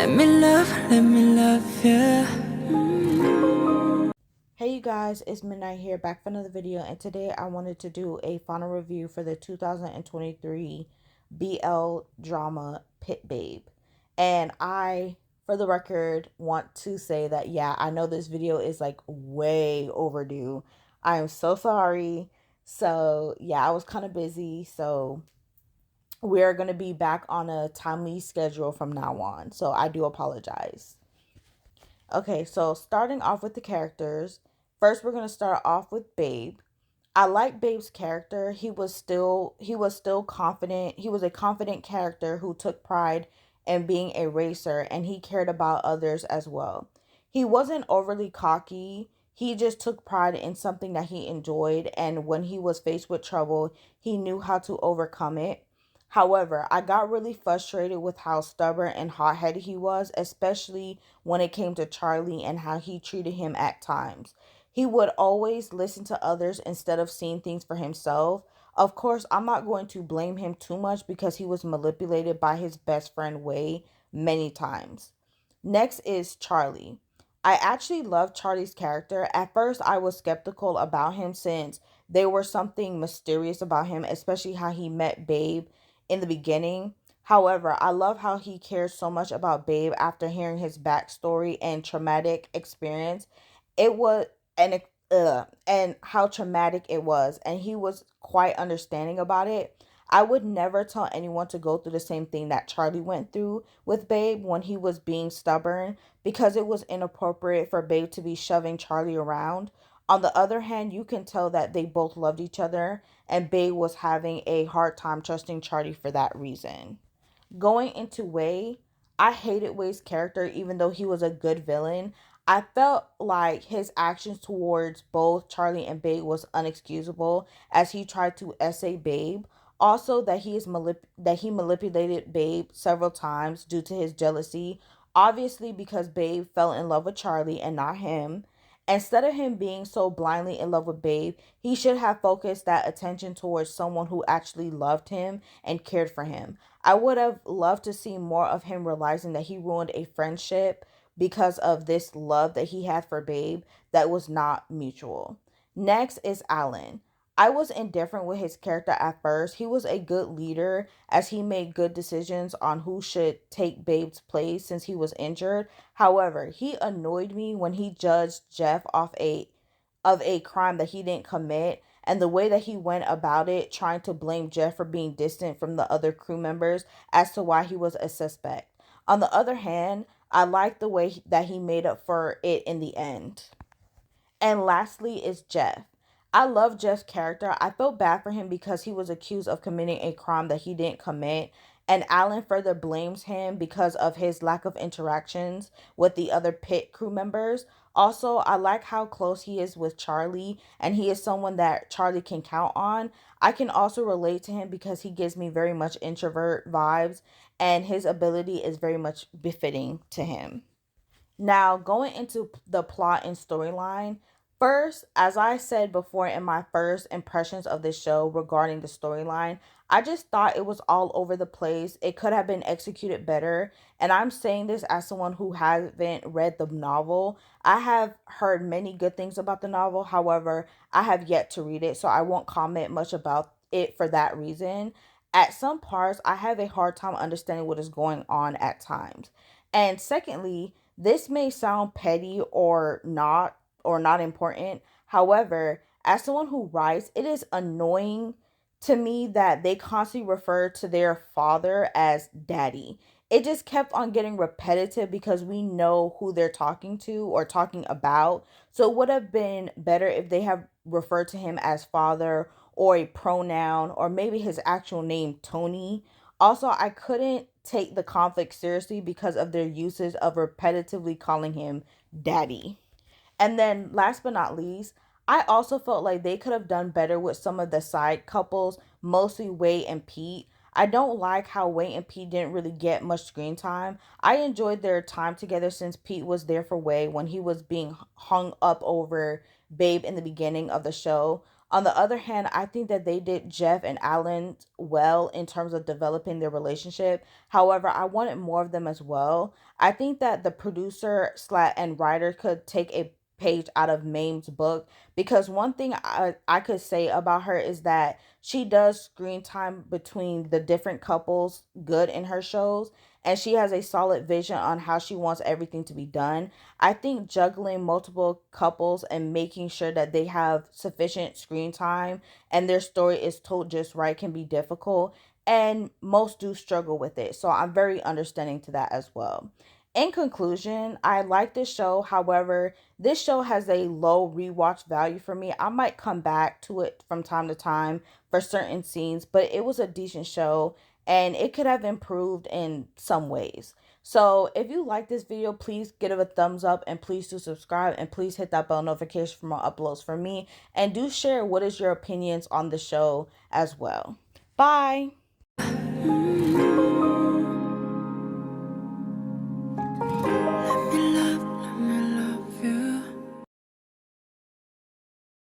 let me love you. Hey you guys, it's Midnight here, back for another video, and today I wanted to do a final review for the 2023 BL drama Pit Babe. And for the record, want to say that, yeah, I know this video is like way overdue. I am so sorry. So, yeah, I was kind of busy, so we're going to be back on a timely schedule from now on. So, I do apologize. Okay, so starting off with the characters, first we're gonna start off with Babe. I like Babe's character. He was still confident. He was a confident character who took pride in being a racer and he cared about others as well. He wasn't overly cocky. He just took pride in something that he enjoyed, and when he was faced with trouble, he knew how to overcome it. However, I got really frustrated with how stubborn and hot headed he was, especially when it came to Charlie and how he treated him at times. He would always listen to others instead of seeing things for himself. Of course, I'm not going to blame him too much because he was manipulated by his best friend Wei many times. Next is Charlie. I actually love Charlie's character. At first, I was skeptical about him since there was something mysterious about him, especially how he met Babe in the beginning. However, I love how he cares so much about Babe after hearing his backstory and traumatic experience. It was and how traumatic it was, and he was quite understanding about it. I would never tell anyone to go through the same thing that Charlie went through with Babe when he was being stubborn, because it was inappropriate for Babe to be shoving Charlie around. On the other hand, you can tell that they both loved each other, and Babe was having a hard time trusting Charlie for that reason. Going into Wei, I hated Wei's character even though he was a good villain. I felt like his actions towards both Charlie and Babe was unexcusable as he tried to essay Babe. Also, that he manipulated Babe several times due to his jealousy, obviously because Babe fell in love with Charlie and not him. Instead of him being so blindly in love with Babe, he should have focused that attention towards someone who actually loved him and cared for him. I would have loved to see more of him realizing that he ruined a friendship because of this love that he had for Babe that was not mutual. Next is Alan. I was indifferent with his character at first. He was a good leader as he made good decisions on who should take Babe's place since he was injured. However, he annoyed me when he judged Jeff off of a crime that he didn't commit, and the way that he went about it, trying to blame Jeff for being distant from the other crew members as to why he was a suspect. On the other hand, I like the way that he made up for it in the end. And lastly is Jeff. I love Jeff's character. I felt bad for him because he was accused of committing a crime that he didn't commit. And Alan further blames him because of his lack of interactions with the other pit crew members. Also, I like how close he is with Charlie, and he is someone that Charlie can count on. I can also relate to him because he gives me very much introvert vibes, and his ability is very much befitting to him. Now, going into the plot and storyline, first, as I said before in my first impressions of this show regarding the storyline, I just thought it was all over the place. It could have been executed better. And I'm saying this as someone who hasn't read the novel. I have heard many good things about the novel. However, I have yet to read it, so I won't comment much about it for that reason. At some parts, I have a hard time understanding what is going on at times. And secondly, this may sound petty or not important. However, as someone who writes, it is annoying to me that they constantly refer to their father as daddy. It just kept on getting repetitive because we know who they're talking to or talking about. So it would have been better if they have referred to him as father or a pronoun or maybe his actual name, Tony. Also, I couldn't take the conflict seriously because of their uses of repetitively calling him daddy. And then last but not least, I also felt like they could have done better with some of the side couples, mostly Wei and Pete. I don't like how Wei and Pete didn't really get much screen time. I enjoyed their time together since Pete was there for Wei when he was being hung up over Babe in the beginning of the show. On the other hand, I think that they did Jeff and Alan well in terms of developing their relationship. However, I wanted more of them as well. I think that the producer slash and writer could take a page out of Mame's book, because one thing I could say about her is that she does screen time between the different couples good in her shows, and she has a solid vision on how she wants everything to be done. I think juggling multiple couples and making sure that they have sufficient screen time and their story is told just right can be difficult, and most do struggle with it. So I'm very understanding to that as well. In conclusion, I like this show. However, this show has a low rewatch value for me. I might come back to it from time to time for certain scenes, but it was a decent show and it could have improved in some ways. So if you like this video, please give it a thumbs up and please do subscribe and please hit that bell notification for more uploads from me. And do share what is your opinions on the show as well. Bye.